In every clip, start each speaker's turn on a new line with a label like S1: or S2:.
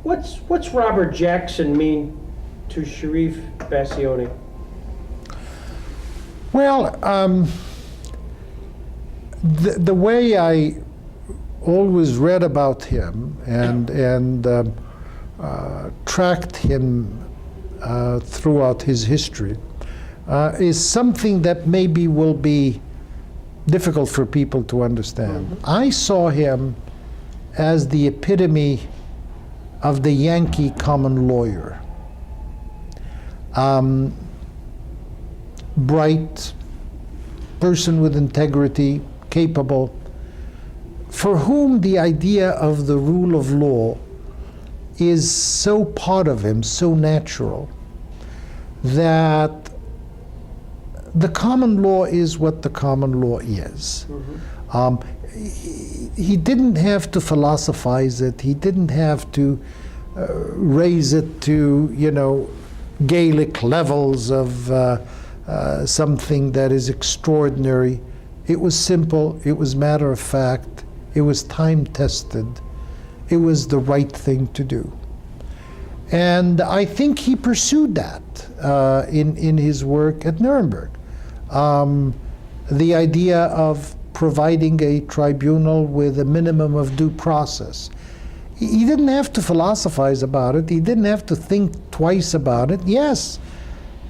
S1: What's Robert Jackson mean to Cherif Bassiouni?
S2: Well, the way I always read about him and tracked him throughout his history is something that maybe will be difficult for people to understand. Mm-hmm. I saw him as the epitome of the Yankee common lawyer. Bright, person with integrity, capable, for whom the idea of the rule of law is so part of him, so natural, that the common law is what the common law is. Mm-hmm. He didn't have to philosophize it. He didn't have to raise it to, Gaelic levels of something that is extraordinary. It was simple. It was matter of fact. It was time-tested. It was the right thing to do. And I think he pursued that in his work at Nuremberg. The idea of providing a tribunal with a minimum of due process. He didn't have to philosophize about it. He didn't have to think twice about it. Yes,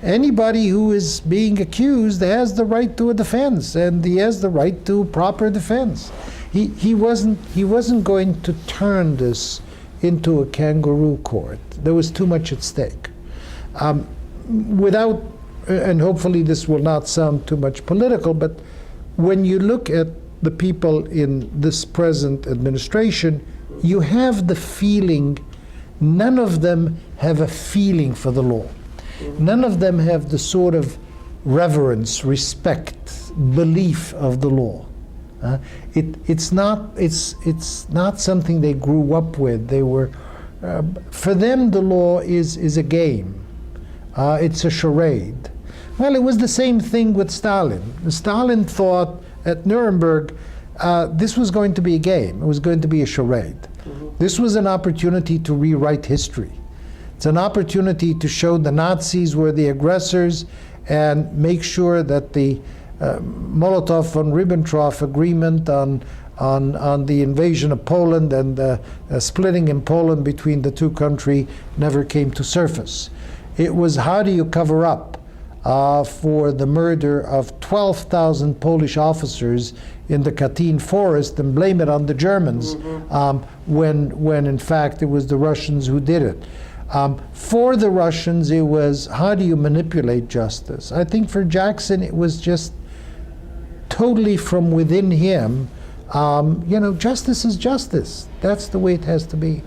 S2: anybody who is being accused has the right to a defense, and he has the right to proper defense. He wasn't going to turn this into a kangaroo court. There was too much at stake. Without, and hopefully this will not sound too much political, but when you look at the people in this present administration, you have the feeling none of them have a feeling for the law. None of them have the sort of reverence, respect, belief of the law. It's not something they grew up with. They were, for them, the law is a game. It's a charade. Well, it was the same thing with Stalin. Stalin thought at Nuremberg this was going to be a game. It was going to be a charade. Mm-hmm. This was an opportunity to rewrite history. It's an opportunity to show the Nazis were the aggressors and make sure that the Molotov and Ribbentrop agreement on the invasion of Poland and splitting in Poland between the two countries never came to surface. It was how do you cover up for the murder of 12,000 Polish officers in the Katyn forest and blame it on the Germans, mm-hmm. when in fact it was the Russians who did it. For the Russians, it was how do you manipulate justice? I think for Jackson, it was just totally from within him. Justice is justice. That's the way it has to be.